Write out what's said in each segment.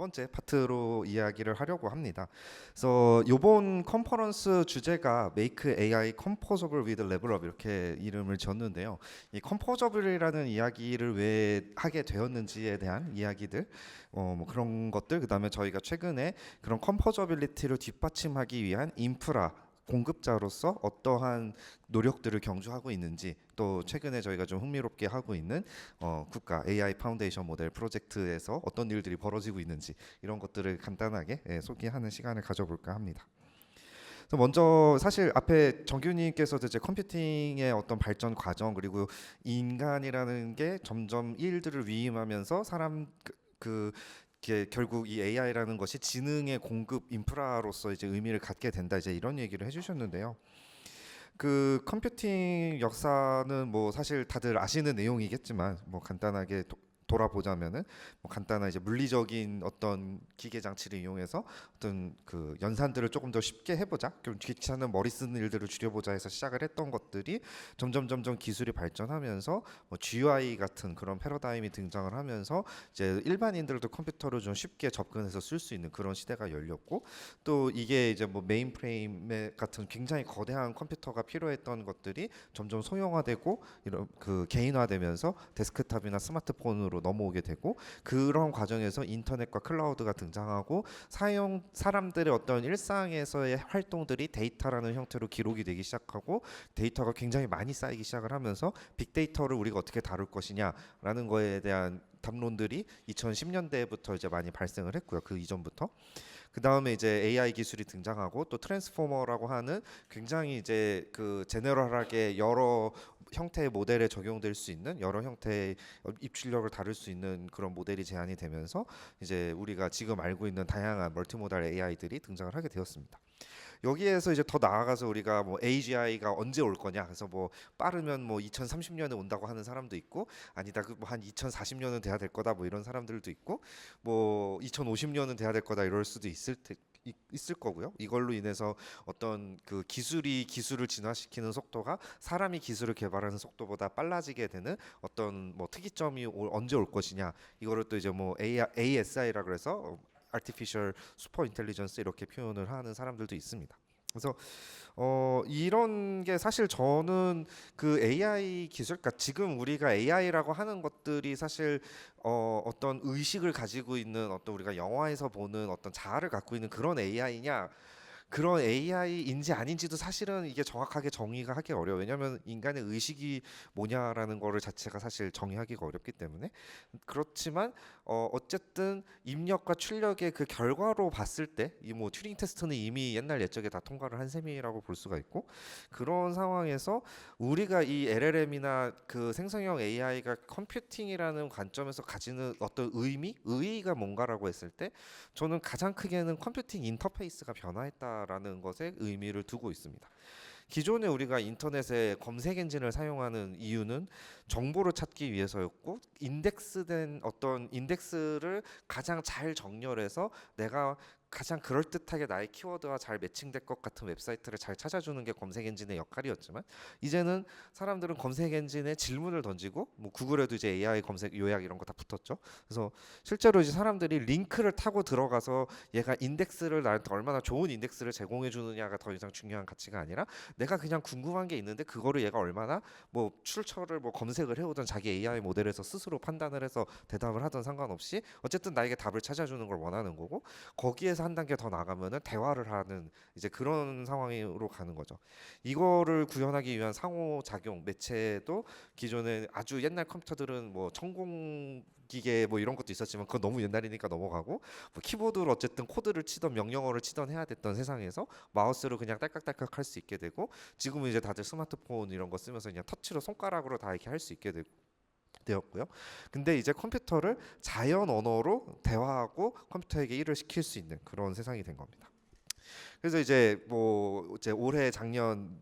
번째 파트로 이야기를 하려고 합니다. 그래서 이번 컨퍼런스 주제가 Make AI Composable with Level Up 이렇게 이름을 지었는데요. 이 Composable이라는 이야기를 왜 하게 되었는지에 대한 이야기들, 뭐 그런 것들, 그다음에 저희가 최근에 그런 컴포저빌리티를 뒷받침하기 위한 인프라 공급자로서 어떠한 노력들을 경주하고 있는지, 또 최근에 저희가 좀 흥미롭게 하고 있는 국가 AI 파운데이션 모델 프로젝트에서 어떤 일들이 벌어지고 있는지, 이런 것들을 간단하게 소개하는 시간을 가져볼까 합니다. 그래서 먼저 사실 앞에 정규님께서도 이제 컴퓨팅의 어떤 발전 과정, 그리고 인간이라는 게 점점 일들을 위임하면서 사람 이게 결국 이 AI라는 것이 지능의 공급 인프라로서 이제 의미를 갖게 된다, 이제 이런 얘기를 해주셨는데요. 그 컴퓨팅 역사는 뭐 사실 다들 아시는 내용이겠지만, 뭐 간단하게 돌아보자면은, 뭐 간단한 이제 물리적인 어떤 기계 장치를 이용해서 어떤 그 연산들을 조금 더 쉽게 해보자, 좀 귀찮은 머리 쓰는 일들을 줄여보자 해서 시작을 했던 것들이 점점 기술이 발전하면서 뭐 GUI 같은 그런 패러다임이 등장을 하면서 이제 일반인들도 컴퓨터를 좀 쉽게 접근해서 쓸 수 있는 그런 시대가 열렸고, 또 이게 이제 뭐 메인프레임 같은 굉장히 거대한 컴퓨터가 필요했던 것들이 점점 소형화되고 이런 그 개인화되면서 데스크탑이나 스마트폰으로 넘어오게 되고, 그런 과정에서 인터넷과 클라우드가 등장하고 사람들의 어떤 일상에서의 활동들이 데이터라는 형태로 기록이 되기 시작하고, 데이터가 굉장히 많이 쌓이기 시작을 하면서 빅데이터를 우리가 어떻게 다룰 것이냐라는 거에 대한 담론들이 2010년대부터 이제 많이 발생을 했고요. 그 이전부터. 그 다음에 이제 AI 기술이 등장하고, 또 트랜스포머라고 하는 굉장히 이제 그 제너럴하게 여러 형태의 모델에 적용될 수 있는, 여러 형태의 입출력을 다룰 수 있는 그런 모델이 제안이 되면서 이제 우리가 지금 알고 있는 다양한 멀티모달 AI들이 등장을 하게 되었습니다. 여기에서 이제 더 나아가서 우리가 뭐 AGI가 언제 올 거냐, 그래서 뭐 빠르면 뭐 2030년에 온다고 하는 사람도 있고, 아니다 그 뭐 한 2040년은 돼야 될 거다 뭐 이런 사람들도 있고, 뭐 2050년은 돼야 될 거다 이럴 수도 있을 거고요. 이걸로 인해서 어떤 그 기술을 진화시키는 속도가 사람이 기술을 개발하는 속도보다 빨라지게 되는 어떤 뭐 특이점이 언제 올 것이냐, 이거를 또 이제 뭐 ASI라 그래서 Artificial Super Intelligence 이렇게 표현을 하는 사람들도 있습니다. 그래서 이런 게 사실 저는 그 AI 기술, 그러니까 지금 우리가 AI라고 하는 것들이 사실 어떤 의식을 가지고 있는, 어떤 우리가 영화에서 보는 어떤 자아를 갖고 있는 그런 AI냐, 그런 AI인지 아닌지도 사실은 이게 정확하게 정의가 하기 어려워요. 왜냐하면 인간의 의식이 뭐냐라는 거를 자체가 사실 정의하기가 어렵기 때문에. 그렇지만 어쨌든 입력과 출력의 그 결과로 봤을 때 이 뭐 튜링 테스트는 이미 옛날 옛적에 다 통과를 한 셈이라고 볼 수가 있고, 그런 상황에서 우리가 이 LLM이나 그 생성형 AI가 컴퓨팅이라는 관점에서 가지는 어떤 의의가 뭔가라고 했을 때, 저는 가장 크게는 컴퓨팅 인터페이스가 변화했다라는 것에 의미를 두고 있습니다. 기존에 우리가 인터넷에 검색 엔진을 사용하는 이유는 정보를 찾기 위해서였고, 인덱스된 어떤 인덱스를 가장 잘 정렬해서 내가 가장 그럴듯하게 나의 키워드와 잘 매칭될 것 같은 웹사이트를 잘 찾아주는 게 검색 엔진의 역할이었지만, 이제는 사람들은 검색 엔진에 질문을 던지고, 뭐 구글에도 이제 AI 검색 요약 이런 거 다 붙었죠. 그래서 실제로 이제 사람들이 링크를 타고 들어가서 얘가 인덱스를 나한테 얼마나 좋은 인덱스를 제공해 주느냐가 더 이상 중요한 가치가 아니라, 내가 그냥 궁금한 게 있는데 그거를 얘가 얼마나 뭐 출처를 뭐 검색을 해오던 자기 AI 모델에서 스스로 판단을 해서 대답을 하든 상관없이 어쨌든 나에게 답을 찾아주는 걸 원하는 거고, 거기에서 한 단계 더 나가면은 대화를 하는 이제 그런 상황으로 가는 거죠. 이거를 구현하기 위한 상호작용 매체도 기존에 아주 옛날 컴퓨터들은 뭐 천공 기계 뭐 이런 것도 있었지만, 그건 너무 옛날이니까 넘어가고, 뭐 키보드로 어쨌든 코드를 치던 명령어를 치던 해야 됐던 세상에서 마우스로 그냥 딸깍딸깍 할 수 있게 되고, 지금은 이제 다들 스마트폰 이런 거 쓰면서 그냥 터치로 손가락으로 다 이렇게 할 수 있게 되었고요. 근데 이제 컴퓨터를 자연 언어로 대화하고 컴퓨터에게 일을 시킬 수 있는 그런 세상이 된 겁니다. 그래서 이제 뭐 이제 올해 작년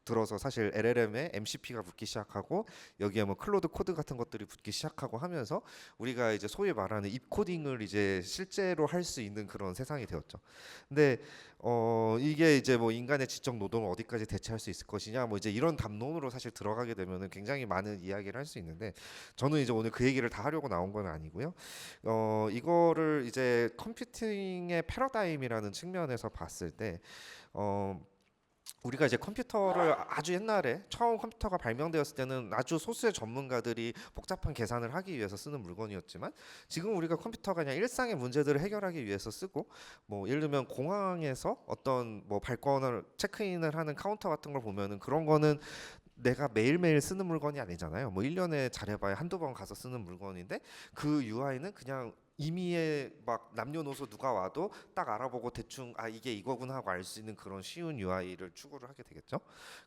들어서 사실 LLM에 MCP가 붙기 시작하고 여기에 뭐 클로드 코드 같은 것들이 붙기 시작하고 하면서 우리가 이제 소위 말하는 입코딩을 이제 실제로 할 수 있는 그런 세상이 되었죠. 근데 이게 이제 뭐 인간의 지적 노동을 어디까지 대체할 수 있을 것이냐 뭐 이제 이런 담론으로 사실 들어가게 되면은 굉장히 많은 이야기를 할 수 있는데 저는 이제 오늘 그 얘기를 다 하려고 나온 건 아니고요. 이거를 이제 컴퓨팅의 패러다임이라는 측면에서 봤을 때 우리가 이제 컴퓨터를 아주 옛날에 처음 컴퓨터가 발명되었을 때는 아주 소수의 전문가들이 복잡한 계산을 하기 위해서 쓰는 물건이었지만 지금 우리가 컴퓨터가 그냥 일상의 문제들을 해결하기 위해서 쓰고 뭐 예를 들면 공항에서 어떤 뭐 발권을 체크인을 하는 카운터 같은 걸 보면은 그런 거는 내가 매일매일 쓰는 물건이 아니잖아요. 뭐 1년에 잘해봐야 한두 번 가서 쓰는 물건인데 그 UI는 그냥 임의의 막 남녀노소 누가 와도 딱 알아보고 대충 아 이게 이거구나 하고 알 수 있는 그런 쉬운 UI를 추구를 하게 되겠죠.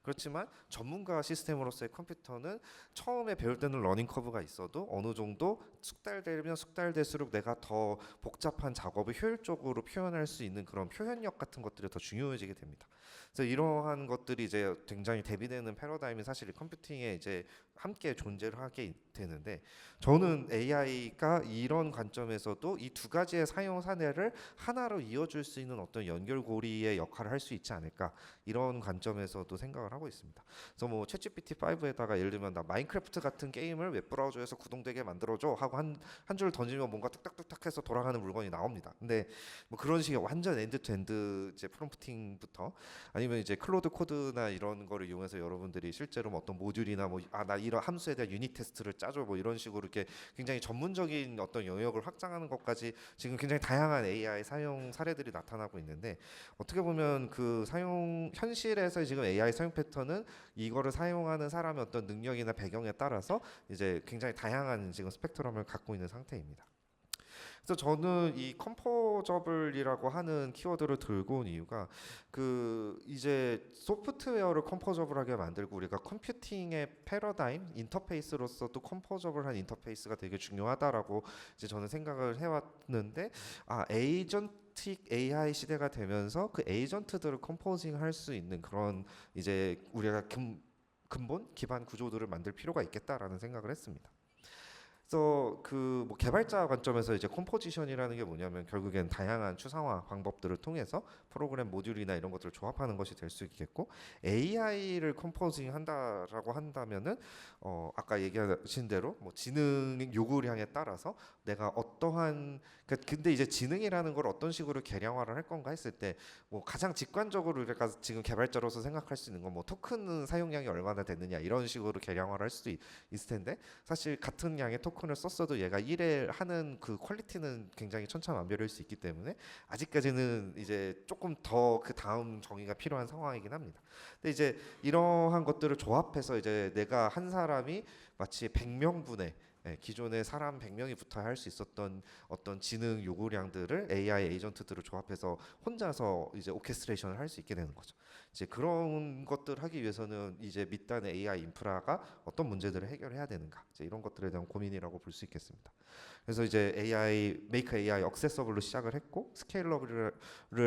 그렇지만 전문가 시스템으로서의 컴퓨터는 처음에 배울 때는 러닝 커브가 있어도 어느 정도 숙달되면 숙달될수록 내가 더 복잡한 작업을 효율적으로 표현할 수 있는 그런 표현력 같은 것들이 더 중요해지게 됩니다. 그래서 이러한 것들이 이제 굉장히 대비되는 패러다임이 사실 컴퓨팅에 이제 함께 존재를 하게 되는데 저는 AI가 이런 관점에서도 이 두 가지의 사용 사례를 하나로 이어줄 수 있는 어떤 연결고리의 역할을 할 수 있지 않을까 이런 관점에서도 생각을 하고 있습니다. 그래서 뭐 챗GPT 5에다가 예를 들면 나 마인크래프트 같은 게임을 웹브라우저에서 구동되게 만들어줘 하고 한 줄 던지면 뭔가 뚝딱뚝딱해서 돌아가는 물건이 나옵니다. 근데 뭐 그런 식의 완전 엔드 투 엔드 이제 프롬프팅부터 아니면 이제 클로드 코드나 이런 거를 이용해서 여러분들이 실제로 뭐 어떤 모듈이나 뭐 아 나 이런 함수에 대한 유닛 테스트를 짜줘 뭐 이런 식으로 이렇게 굉장히 전문적인 어떤 영역을 확장하는 것까지 지금 굉장히 다양한 AI 사용 사례들이 나타나고 있는데 어떻게 보면 그 사용 현실에서 지금 AI 사용 패턴은 이거를 사용하는 사람의 어떤 능력이나 배경에 따라서 이제 굉장히 다양한 지금 스펙트럼을 갖고 있는 상태입니다. 그래서 저는 이 컴포저블이라고 하는 키워드를 들고 온 이유가 그 이제 소프트웨어를 컴포저블하게 만들고 우리가 컴퓨팅의 패러다임 인터페이스로서 또 컴포저블한 인터페이스가 되게 중요하다라고 이제 저는 생각을 해왔는데 아 에이전틱 AI 시대가 되면서 그 에이전트들을 컴포징 할 수 있는 그런 이제 우리가 근본 기반 구조들을 만들 필요가 있겠다라는 생각을 했습니다. 그래서 그 뭐 개발자 관점에서 이제 컴포지션이라는 게 뭐냐면 결국엔 다양한 추상화 방법들을 통해서 프로그램 모듈이나 이런 것들을 조합하는 것이 될 수 있겠고 AI를 컴포징 한다라고 한다면은 아까 얘기하신 대로 뭐 지능 요구량에 따라서 내가 어떠한 근데 이제 지능이라는 걸 어떤 식으로 계량화를 할 건가 했을 때 뭐 가장 직관적으로 우리가 지금 개발자로서 생각할 수 있는 건 뭐 토큰 사용량이 얼마나 되느냐 이런 식으로 계량화를 할 수도 있을 텐데 사실 같은 양의 토큰을 썼어도 얘가 일에 하는 그 퀄리티는 굉장히 천차만별일 수 있기 때문에 아직까지는 이제 조금 더 그 다음 정의가 필요한 상황이긴 합니다. 근데 이제 이러한 것들을 조합해서 이제 내가 한 사람이 마치 100명분의 기존에 사람 100명이 붙어야 할 수 있었던 어떤 지능 요구량들을 AI 에이전트들을 조합해서 혼자서 이제 오케스트레이션을 할 수 있게 되는 거죠. 이제 그런 것들 하기 위해서는 이제 밑단의 AI 인프라가 어떤 문제들을 해결해야 되는가 이제 이런 것들에 대한 고민이라고 볼 수 있겠습니다. 그래서 이제 AI 메이크 AI 억세서블로 시작을 했고 스케일러블을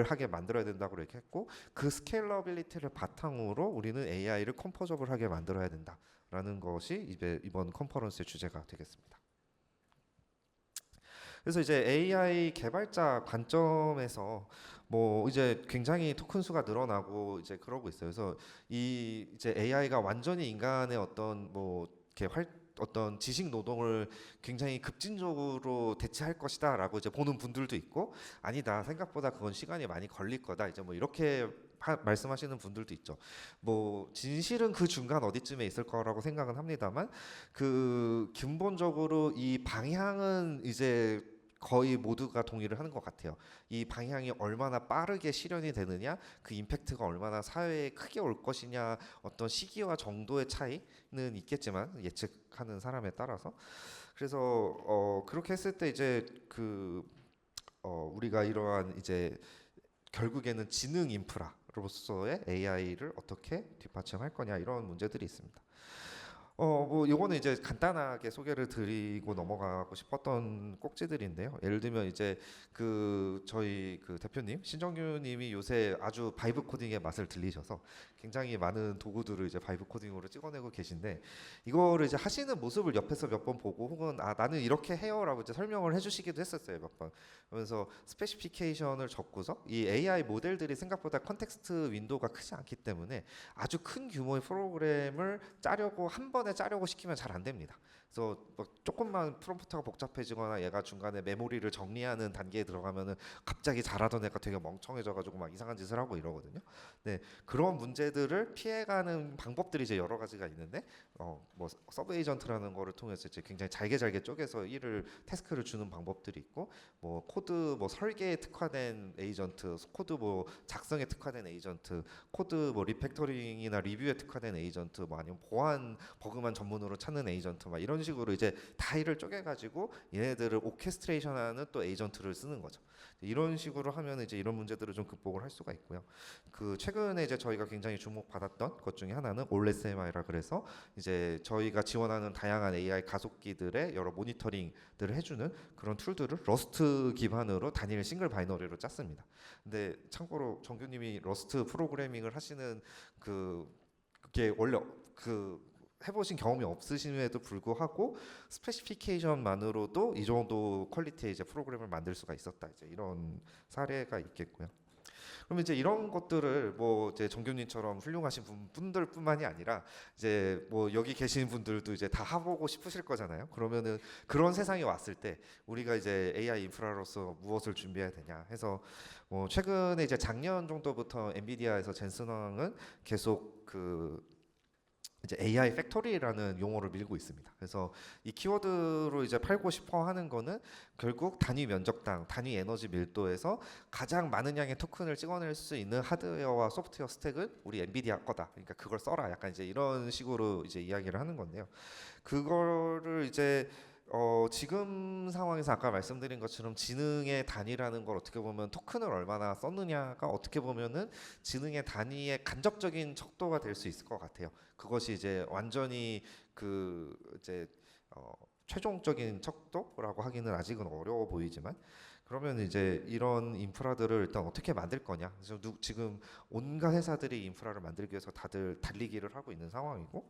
하게 만들어야 된다고 이렇게 했고 그 스케일러빌리티를 바탕으로 우리는 AI를 컴포저블하게 만들어야 된다라는 것이 이제 이번 컨퍼런스의 주제가 되겠습니다. 그래서 이제 AI 개발자 관점에서 뭐 이제 굉장히 토큰 수가 늘어나고 이제 그러고 있어요. 그래서 이 이제 AI가 완전히 인간의 어떤 뭐 이렇게 어떤 지식 노동을 굉장히 급진적으로 대체할 것이다라고 이제 보는 분들도 있고 아니다 생각보다 그건 시간이 많이 걸릴 거다 이제 뭐 이렇게 말씀하시는 분들도 있죠. 뭐 진실은 그 중간 어디쯤에 있을 거라고 생각은 합니다만 그 근본적으로 이 방향은 이제 거의 모두가 동의를 하는 것 같아요. 이 방향이 얼마나 빠르게 실현이 되느냐, 그 임팩트가 얼마나 사회에 크게 올 것이냐, 어떤 시기와 정도의 차이는 있겠지만 예측하는 사람에 따라서 그래서 그렇게 했을 때 이제 그 우리가 이러한 이제 결국에는 지능 인프라로서의 AI를 어떻게 뒷받침할 거냐 이런 문제들이 있습니다. 뭐 요거는 이제 간단하게 소개를 드리고 넘어가고 싶었던 꼭지들인데요. 예를 들면 이제 그 저희 그 대표님 신정규님이 요새 아주 바이브 코딩의 맛을 들리셔서 굉장히 많은 도구들을 이제 바이브 코딩으로 찍어내고 계신데 이거를 이제 하시는 모습을 옆에서 몇 번 보고 혹은 아 나는 이렇게 해요라고 이제 설명을 해주시기도 했었어요 몇 번. 그러면서 스페시피케이션을 적고서 이 AI 모델들이 생각보다 컨텍스트 윈도우가 크지 않기 때문에 아주 큰 규모의 프로그램을 짜려고 한 번에 짜려고 시키면 잘 안 됩니다. 그래서 뭐 조금만 프롬프트가 복잡해지거나 얘가 중간에 메모리를 정리하는 단계에 들어가면은 갑자기 잘하던 애가 되게 멍청해져가지고 막 이상한 짓을 하고 이러거든요. 네, 그런 문제들을 피해가는 방법들이 이제 여러 가지가 있는데, 뭐 서브 에이전트라는 거를 통해서 이제 굉장히 잘게 잘게 쪼개서 일을 태스크를 주는 방법들이 있고, 뭐 코드 뭐 설계에 특화된 에이전트, 코드 뭐 작성에 특화된 에이전트, 코드 뭐 리팩터링이나 리뷰에 특화된 에이전트, 뭐 아니면 보안 버그만 전문으로 찾는 에이전트, 막 이런 식으로 이제 다이를 쪼개가지고 얘네들을 오케스트레이션하는 또 에이전트를 쓰는 거죠. 이런 식으로 하면 이제 이런 문제들을 좀 극복을 할 수가 있고요. 그 최근에 이제 저희가 굉장히 주목받았던 것 중에 하나는 올SMI라 그래서 이제 저희가 지원하는 다양한 AI 가속기들의 여러 모니터링들을 해주는 그런 툴들을 러스트 기반으로 단일 싱글 바이너리로 짰습니다. 근데 참고로 정규님이 러스트 프로그래밍을 하시는 그게 원래 그 해보신 경험이 없으심에도 불구하고 스페시피케이션만으로도 이 정도 퀄리티의 이제 프로그램을 만들 수가 있었다. 이제 이런 사례가 있겠고요. 그럼 이제 이런 것들을 뭐 이제 정규님처럼 훌륭하신 분들뿐만이 아니라 이제 뭐 여기 계신 분들도 이제 다 해보고 싶으실 거잖아요. 그러면은 그런 세상이 왔을 때 우리가 이제 AI 인프라로서 무엇을 준비해야 되냐 해서 뭐 최근에 이제 작년 정도부터 엔비디아에서 젠슨 황은 계속 이제 AI 팩토리라는 용어를 밀고 있습니다. 그래서 이 키워드로 이제 팔고 싶어 하는 거는 결국 단위 면적당, 단위 에너지 밀도에서 가장 많은 양의 토큰을 찍어낼 수 있는 하드웨어와 소프트웨어 스택은 우리 엔비디아 거다. 그러니까 그걸 써라. 약간 이제 이런 식으로 이제 이야기를 하는 건데요. 그거를 이제 지금 상황에서 아까 말씀드린 것처럼 지능의 단위라는 걸 어떻게 보면 토큰을 얼마나 썼느냐가 어떻게 보면은 지능의 단위의 간접적인 척도가 될 수 있을 것 같아요. 그것이 이제 완전히 이제 최종적인 척도라고 하기는 아직은 어려워 보이지만 그러면 이제 이런 인프라들을 일단 어떻게 만들 거냐. 그래서 지금 온갖 회사들이 인프라를 만들기 위해서 다들 달리기를 하고 있는 상황이고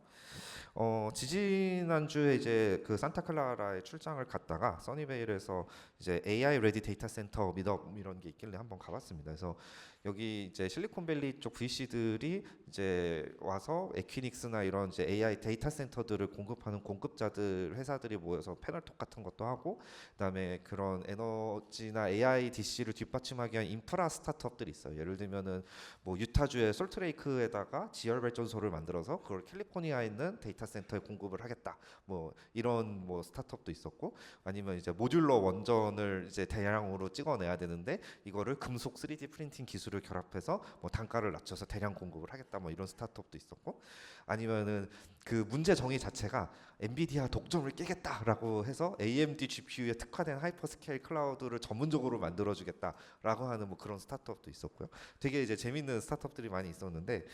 지지난주에 이제 그 산타클라라에 출장을 갔다가 써니베일에서 이제 AI 레디 데이터 센터 미드업 이런 게 있길래 한번 가봤습니다. 그래서 여기 이제 실리콘밸리 쪽 VC들이 이제 와서 에퀴닉스나 이런 이제 AI 데이터 센터들을 공급하는 공급자들 회사들이 모여서 패널톡 같은 것도 하고 그다음에 그런 에너지나 AI DC를 뒷받침하기 위한 인프라 스타트업들이 있어요. 예를 들면은 뭐 유타주의 솔트레이크에다가 지열 발전소를 만들어서 그걸 캘리포니아에 있는 데이터 센터에 공급을 하겠다. 뭐 이런 뭐 스타트업도 있었고 아니면 이제 모듈러 원전을 이제 대량으로 찍어내야 되는데 이거를 금속 3D 프린팅 기술을 결합해서 뭐 단가를 낮춰서 대량 공급을 하겠다. 뭐 이런 스타트업도 있었고 아니면은 그 문제 정의 자체가 엔비디아 독점을 깨겠다라고 해서 AMD GPU에 특화된 하이퍼스케일 클라우드를 전문적으로 만들어주겠다라고 하는 뭐 그런 스타트업도 있었고요. 되게 이제 재밌는 스타트업들이 많이 있었는데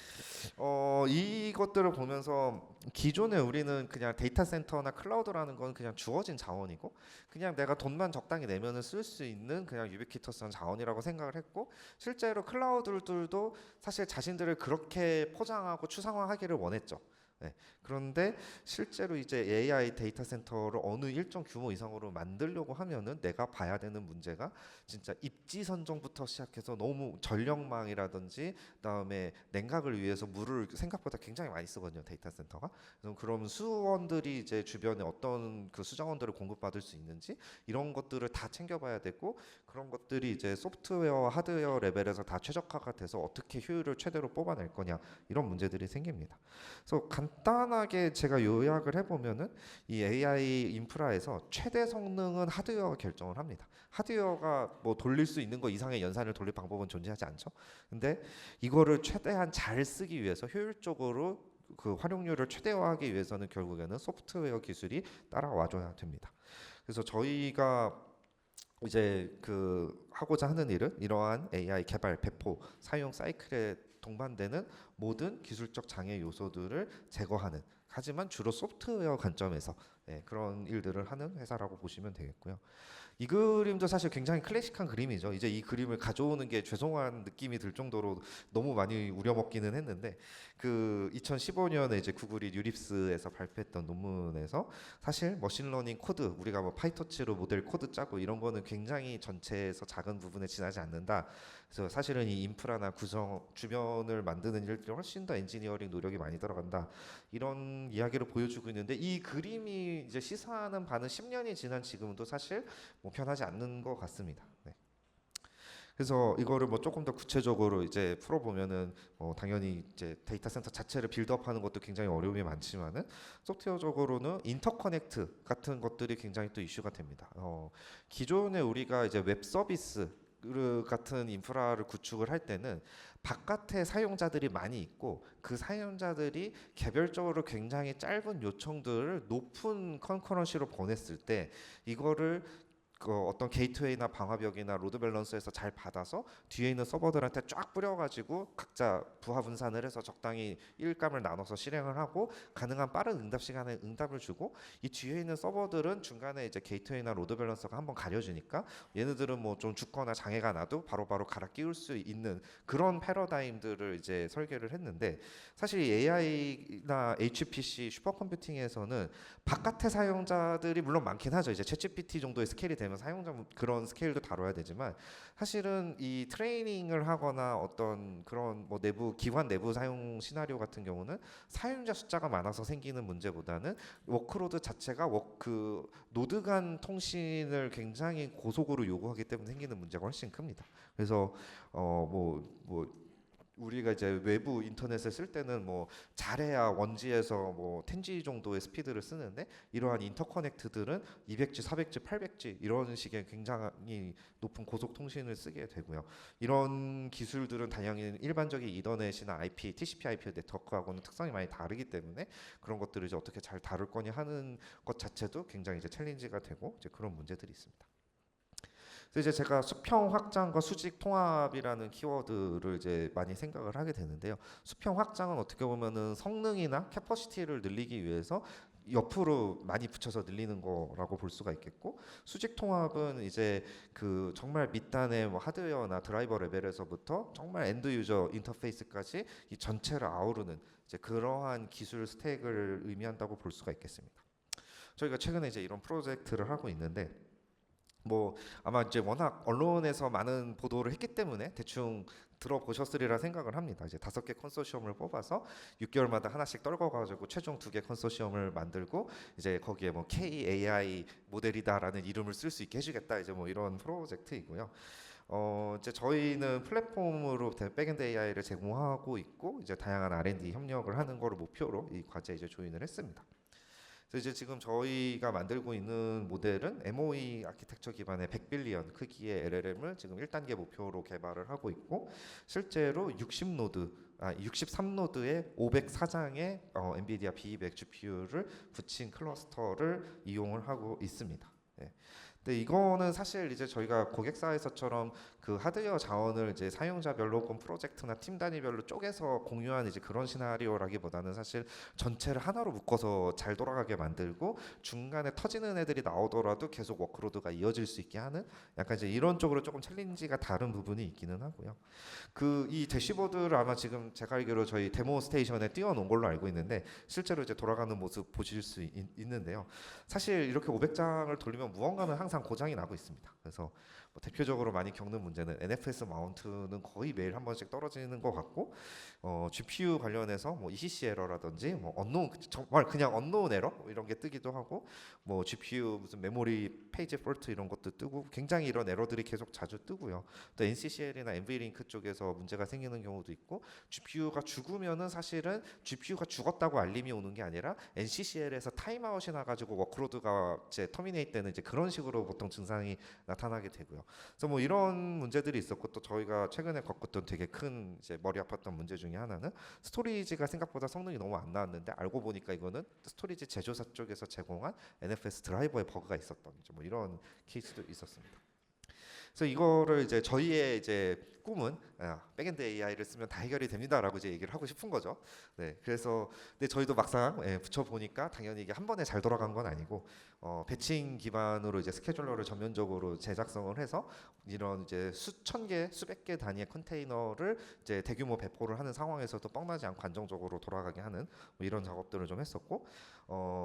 이것들을 보면서 기존에 우리는 그냥 데이터 센터나 클라우드라는 건 그냥 주어진 자원이고 그냥 내가 돈만 적당히 내면은 쓸 수 있는 그냥 유비퀴터스한 자원이라고 생각을 했고 실제로 클라우드들도 사실 자신들을 그렇게 포장하고 추상화하기를 원했죠. 네. 그런데 실제로 이제 AI 데이터 센터를 어느 일정 규모 이상으로 만들려고 하면은 내가 봐야 되는 문제가 진짜 입지 선정부터 시작해서 너무 전력망이라든지 그다음에 냉각을 위해서 물을 생각보다 굉장히 많이 쓰거든요 데이터 센터가. 그럼 수원들이 이제 주변에 어떤 그 수자원들을 공급받을 수 있는지 이런 것들을 다 챙겨봐야 되고 그런 것들이 이제 소프트웨어 하드웨어 레벨에서 다 최적화가 돼서 어떻게 효율을 최대로 뽑아낼 거냐 이런 문제들이 생깁니다. 그래서 간단하게 제가 요약을 해보면은 이 AI 인프라에서 최대 성능은 하드웨어가 결정을 합니다. 하드웨어가 뭐 돌릴 수 있는 거 이상의 연산을 돌릴 방법은 존재하지 않죠. 근데 이거를 최대한 잘 쓰기 위해서 효율적으로 그 활용률을 최대화하기 위해서는 결국에는 소프트웨어 기술이 따라와줘야 됩니다. 그래서 저희가 이제 하고자 하는 일은 이러한 AI 개발, 배포, 사용 사이클에 동반되는 모든 기술적 장애 요소들을 제거하는 하지만 주로 소프트웨어 관점에서 그런 일들을 하는 회사라고 보시면 되겠고요. 이 그림도 사실 굉장히 클래식한 그림이죠. 이제 이 그림을 가져오는 게 죄송한 느낌이 들 정도로 너무 많이 우려먹기는 했는데, 그 2015년에 이제 구글이 뉴립스에서 발표했던 논문에서 사실 머신러닝 코드, 우리가 뭐 파이터치로 모델 코드 짜고 이런 거는 굉장히 전체에서 작은 부분에 지나지 않는다. 그래서 사실은 이 인프라나 구성 주변을 만드는 일들이 훨씬 더 엔지니어링 노력이 많이 들어간다. 이런 이야기를 보여주고 있는데, 이 그림이 이제 시사하는 바는 10년이 지난 지금도 사실 뭐 변하지 않는 것 같습니다. 네. 그래서 이거를 뭐 조금 더 구체적으로 이제 풀어보면은 당연히 이제 데이터 센터 자체를 빌드업하는 것도 굉장히 어려움이 많지만은 소프트웨어적으로는 인터커넥트 같은 것들이 굉장히 또 이슈가 됩니다. 기존에 우리가 이제 웹 서비스 같은 인프라를 구축을 할 때는 바깥에 사용자들이 많이 있고 그 사용자들이 개별적으로 굉장히 짧은 요청들을 높은 컨커런시로 보냈을 때 이거를 그 어떤 게이트웨이나 방화벽이나 로드 밸런스에서 잘 받아서 뒤에 있는 서버들한테 쫙 뿌려가지고 각자 부하 분산을 해서 적당히 일감을 나눠서 실행을 하고 가능한 빠른 응답 시간에 응답을 주고, 이 뒤에 있는 서버들은 중간에 이제 게이트웨이나 로드 밸런서가 한번 가려주니까 얘네들은 뭐 좀 죽거나 장애가 나도 바로바로 갈아 끼울 수 있는 그런 패러다임들을 이제 설계를 했는데, 사실 AI나 HPC 슈퍼컴퓨팅에서는 바깥의 사용자들이 물론 많긴 하죠. 이제 챗GPT 정도의 스케일이 되면 사용자 그런 스케일도 다뤄야 되지만, 사실은 이 트레이닝을 하거나 어떤 그런 뭐 내부 기관 내부 사용 시나리오 같은 경우는 사용자 숫자가 많아서 생기는 문제보다는 워크로드 자체가 그 노드 간 통신을 굉장히 고속으로 요구하기 때문에 생기는 문제가 훨씬 큽니다. 그래서 우리가 이제 외부 인터넷을 쓸 때는 뭐 잘해야 원지에서 뭐 10G 정도의 스피드를 쓰는데, 이러한 인터커넥트들은 200G, 400G, 800G 이런 식의 굉장히 높은 고속 통신을 쓰게 되고요. 이런 기술들은 당연히 일반적인 이더넷이나 IP, TCP/IP 네트워크하고는 특성이 많이 다르기 때문에 그런 것들을 이제 어떻게 잘 다룰 거냐 하는 것 자체도 굉장히 이제 챌린지가 되고 이제 그런 문제들이 있습니다. 그래서 이제 제가 수평 확장과 수직 통합이라는 키워드를 이제 많이 생각을 하게 되는데요. 수평 확장은 어떻게 보면은 성능이나 캐퍼시티를 늘리기 위해서 옆으로 많이 붙여서 늘리는 거라고 볼 수가 있겠고, 수직 통합은 이제 그 정말 밑단의 뭐 하드웨어나 드라이버 레벨에서부터 정말 엔드 유저 인터페이스까지 이 전체를 아우르는 이제 그러한 기술 스택을 의미한다고 볼 수가 있겠습니다. 저희가 최근에 이제 이런 프로젝트를 하고 있는데, 뭐 아마 이제 워낙 언론에서 많은 보도를 했기 때문에 대충 들어보셨으리라 생각을 합니다. 이제 5개 컨소시엄을 뽑아서 6개월마다 하나씩 떨궈가지고 최종 2개 컨소시엄을 만들고 이제 거기에 뭐 KAI 모델이다라는 이름을 쓸 수 있게 해주겠다, 이제 뭐 이런 프로젝트이고요. 이제 저희는 플랫폼으로 백엔드 AI를 제공하고 있고 이제 다양한 R&D 협력을 하는 거를 목표로 이 과제에 이제 조인을 했습니다. 그래서 이제 지금 저희가 만들고 있는 모델은 MOE 아키텍처 기반의 100빌리언 크기의 LLM을 지금 1단계 목표로 개발을 하고 있고, 실제로 63노드의 504장의 엔비디아 B200 GPU를 붙인 클러스터를 이용을 하고 있습니다. 예. 근데 이거는 사실 이제 저희가 고객사에서처럼 그 하드웨어 자원을 이제 사용자별로 혹은 프로젝트나 팀 단위별로 쪼개서 공유한 이제 그런 시나리오라기보다는 사실 전체를 하나로 묶어서 잘 돌아가게 만들고 중간에 터지는 애들이 나오더라도 계속 워크로드가 이어질 수 있게 하는 약간 이제 이런 쪽으로 조금 챌린지가 다른 부분이 있기는 하고요. 그 이 대시보드를 아마 지금 제가 알기로 저희 데모 스테이션에 띄워놓은 걸로 알고 있는데, 실제로 이제 돌아가는 모습 보실 수 있는데요. 사실 이렇게 500장을 돌리면 무언가는 항상 고장이 나고 있습니다. 그래서 뭐 대표적으로 많이 겪는 문제는 NFS 마운트는 거의 매일 한 번씩 떨어지는 것 같고, GPU 관련해서 뭐 ECC 에러라든지 뭐 언노운, 정말 그냥 언노운 에러 이런 게 뜨기도 하고, 뭐 GPU 무슨 메모리 페이지 폴트 이런 것도 뜨고 굉장히 이런 에러들이 계속 자주 뜨고요. 또 NCCL이나 NVLink 쪽에서 문제가 생기는 경우도 있고, GPU가 죽으면은 사실은 GPU가 죽었다고 알림이 오는 게 아니라 NCCL에서 타임아웃이 나가지고 워크로드가 이제 터미네이트 되는 이제 그런 식으로 보통 증상이 나타나게 되고요. 그래서 뭐 이런 문제들이 있었고, 또 저희가 최근에 겪었던 되게 큰 이제 머리 아팠던 문제 중에 하나는 스토리지가 생각보다 성능이 너무 안 나왔는데 알고 보니까 이거는 스토리지 제조사 쪽에서 제공한 NFS 드라이버에 버그가 있었던 뭐 이런 케이스도 있었습니다. 그래서 이거를 이제 저희의 이제 꿈은 백엔드 AI를 쓰면 다 해결이 됩니다라고 이제 얘기를 하고 싶은 거죠. 네, 그래서 근데 저희도 막상 붙여 보니까 당연히 이게 한 번에 잘 돌아간 건 아니고 배칭 기반으로 이제 스케줄러를 전면적으로 제작성을 해서 이런 이제 수천 개, 수백 개 단위의 컨테이너를 이제 대규모 배포를 하는 상황에서도 뻥나지 않고 안정적으로 돌아가게 하는 뭐 이런 작업들을 좀 했었고,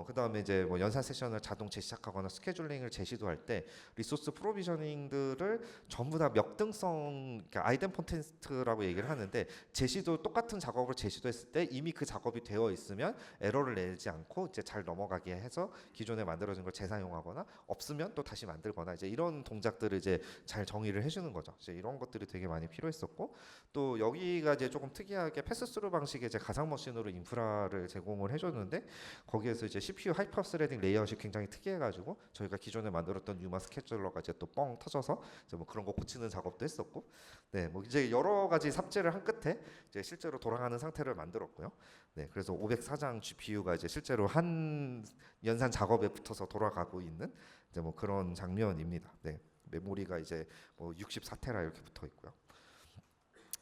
그다음에 이제 뭐 연산 세션을 자동 재시작하거나 스케줄링을 제시도 할 때 리소스 프로비저닝들을 전부 다 역등성, 그러니까 아이덴포텐트라고 얘기를 하는데, 제시도 똑같은 작업을 제시도 했을 때 이미 그 작업이 되어 있으면 에러를 내지 않고 이제 잘 넘어가게 해서 기존에 만들어진 걸 재사용하거나, 없으면 또 다시 만들거나 이제 이런 동작들을 이제 잘 정의를 해주는 거죠. 이제 이런 것들이 되게 많이 필요했었고, 또 여기가 이제 조금 특이하게 패스스루 방식의 이제 가상 머신으로 인프라를 제공을 해줬는데, 거기에서 이제 CPU 하이퍼 스레딩 레이아웃이 굉장히 특이해가지고 저희가 기존에 만들었던 유마 스케줄러가 이제 또 뻥 터져서 이제 뭐 그런 거 고치는 작업도 했었고, 네, 뭐 이제 여러 가지 삽질을 한 끝에 이제 실제로 돌아가는 상태를 만들었고요. 네, 그래서 504장 GPU가 이제 실제로 한 연산 작업에 붙어서 돌아가고 있는 이제 뭐 그런 장면입니다. 네, 메모리가 이제 뭐 64테라 이렇게 붙어 있고요.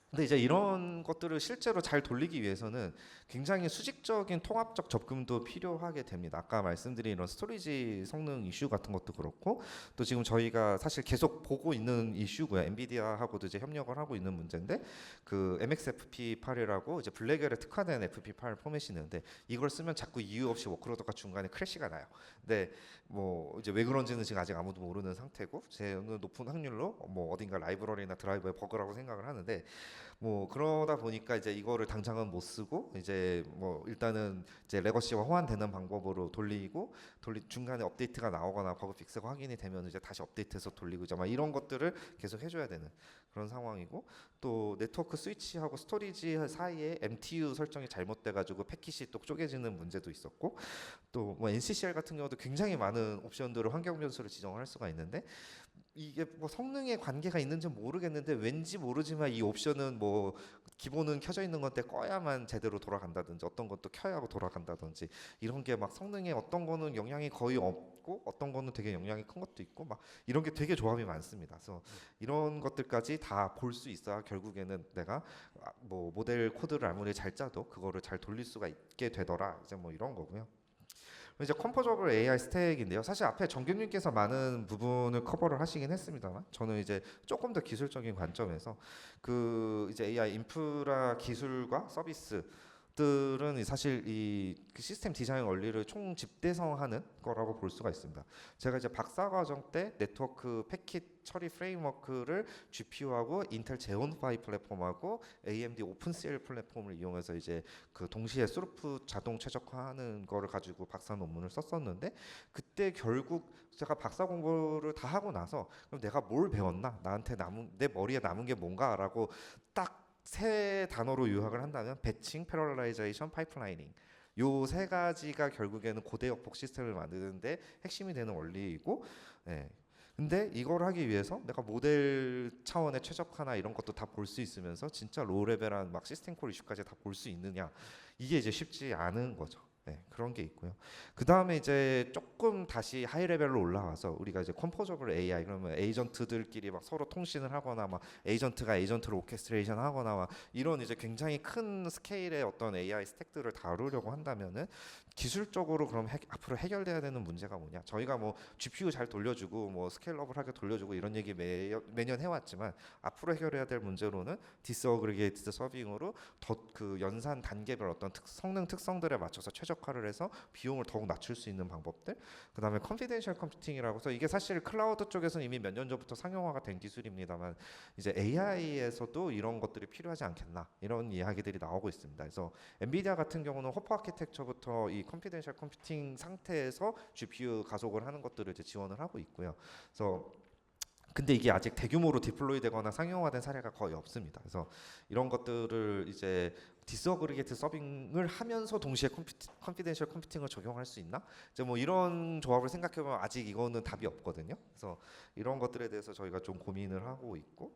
근데 이제 이런 것들을 실제로 잘 돌리기 위해서는 굉장히 수직적인 통합적 접근도 필요하게 됩니다. 아까 말씀드린 이런 스토리지 성능 이슈 같은 것도 그렇고, 또 지금 저희가 사실 계속 보고 있는 이슈고요. 엔비디아하고도 이제 협력을 하고 있는 문제인데, 그 MXFP8이라고 이제 블랙웰에 특화된 FP8 포맷이 있는데, 이걸 쓰면 자꾸 이유 없이 워크로드가 중간에 크래시가 나요. 근데 뭐 이제 왜 그런지는 지금 아직 아무도 모르는 상태고, 저는 높은 확률로 뭐 어딘가 라이브러리나 드라이버의 버그라고 생각을 하는데, 뭐 그러다 보니까 이제 이거를 당장은 못 쓰고, 이제 뭐 일단은 이제 레거시와 호환되는 방법으로 돌리고, 중간에 업데이트가 나오거나 버그 픽스가 확인이 되면 이제 다시 업데이트해서 돌리고, 이제 막 이런 것들을 계속 해줘야 되는 그런 상황이고, 또 네트워크 스위치하고 스토리지 사이에 MTU 설정이 잘못돼가지고 패킷이 또 쪼개지는 문제도 있었고, 또 뭐 NCCR 같은 경우도 굉장히 많은 옵션들을 환경 변수를 지정을 할 수가 있는데, 이게 뭐 성능에 관계가 있는지 모르겠는데 왠지 모르지만 이 옵션은 뭐 기본은 켜져 있는 건데 꺼야만 제대로 돌아간다든지, 어떤 것도 켜야 하고 돌아간다든지, 이런 게 막 성능에 어떤 거는 영향이 거의 없고 어떤 거는 되게 영향이 큰 것도 있고, 막 이런 게 되게 조합이 많습니다. 그래서 이런 것들까지 다 볼 수 있어야 결국에는 내가 뭐 모델 코드를 아무리 잘 짜도 그거를 잘 돌릴 수가 있게 되더라, 이제 뭐 이런 거고요. 이제 컴포저블 AI 스택인데요. 사실 앞에 정규님께서 많은 부분을 커버를 하시긴 했습니다만, 저는 이제 조금 더 기술적인 관점에서 그 이제 AI 인프라 기술과 서비스 들은 사실 이그 시스템 디자인 원리를 총 집대성하는 거라고 볼 수가 있습니다. 제가 이제 박사 과정 때 네트워크 패킷 처리 프레임워크를 GPU하고 인텔 제온 5 플랫폼하고 AMD 오픈CL 플랫폼을 이용해서 이제 그 동시에 스루프 자동 최적화하는 거를 가지고 박사 논문을 썼었는데, 그때 결국 제가 박사 공부를 다 하고 나서 그럼 내가 뭘 배웠나? 나한테 남은, 내 머리에 남은 게 뭔가라고 딱 세 단어로 요약을 한다면 배칭, 패러럴라이제이션, 파이프라이닝, 요 세 가지가 결국에는 고대역폭 시스템을 만드는데 핵심이 되는 원리이고, 예. 근데 이걸 하기 위해서 내가 모델 차원의 최적화나 이런 것도 다 볼 수 있으면서 진짜 로우 레벨한 막 시스템 콜 이슈까지 다 볼 수 있느냐, 이게 이제 쉽지 않은 거죠. 네, 그런 게 있고요. 그 다음에 이제 조금 다시 하이 레벨로 올라와서 우리가 이제 컴포저블 AI, 그러면 에이전트들끼리 막 서로 통신을 하거나, 막 에이전트가 에이전트를 오케스트레이션 하거나, 막 이런 이제 굉장히 큰 스케일의 어떤 AI 스택들을 다루려고 한다면은 기술적으로 그럼 앞으로 해결돼야 되는 문제가 뭐냐? 저희가 뭐 GPU 잘 돌려주고 뭐 스케일러블하게 돌려주고 이런 얘기 매년 해왔지만, 앞으로 해결해야 될 문제로는 디스어그리게이트 서빙으로 더 그 연산 단계별 어떤 성능 특성들에 맞춰서 최적화를 해서 비용을 더욱 낮출 수 있는 방법들, 그 다음에 컨피덴셜 컴퓨팅이라고 해서, 이게 사실 클라우드 쪽에서는 이미 몇 년 전부터 상용화가 된 기술입니다만, 이제 AI에서도 이런 것들이 필요하지 않겠나, 이런 이야기들이 나오고 있습니다. 그래서 엔비디아 같은 경우는 호프 아키텍처부터 이 컨피덴셜 컴퓨팅 상태에서 GPU 가속을 하는 것들을 이제 지원을 하고 있고요. 그래서 근데 이게 아직 대규모로 디플로이 되거나 상용화된 사례가 거의 없습니다. 그래서 이런 것들을 이제 디스어그리게이트 서빙을 하면서 동시에 컨피덴셜 컴퓨팅을 적용할 수 있나? 이제 뭐 이런 조합을 생각해보면 아직 이거는 답이 없거든요. 그래서 이런 것들에 대해서 저희가 좀 고민을 하고 있고,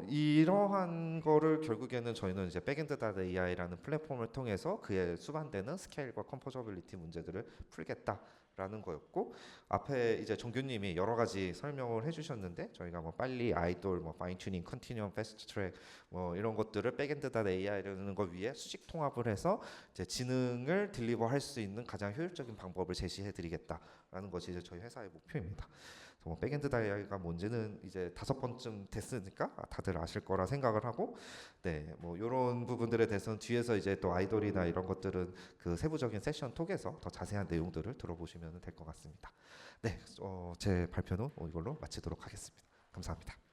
이러한 거를 결국에는 저희는 이제 백엔드.ai라는 플랫폼을 통해서 그에 수반되는 스케일과 컴포저빌리티 문제들을 풀겠다라는 거였고, 앞에 이제 정규님이 여러 가지 설명을 해주셨는데, 저희가 뭐 빨리 아이돌, 뭐 파인 튜닝, 컨티뉴엄, 패스트 트랙 뭐 이런 것들을 백엔드.ai라는 거 위에 수직 통합을 해서 이제 지능을 딜리버할 수 있는 가장 효율적인 방법을 제시해드리겠다라는 것이 이제 저희 회사의 목표입니다. 뭐 백엔드 다이아가 뭔지는 이제 5번쯤 됐으니까 다들 아실 거라 생각을 하고, 네, 뭐 이런 부분들에 대해서는 뒤에서 이제 또 아이돌이나 이런 것들은 그 세부적인 세션 톡에서 더 자세한 내용들을 들어보시면 될 것 같습니다. 네, 제 발표는 이걸로 마치도록 하겠습니다. 감사합니다.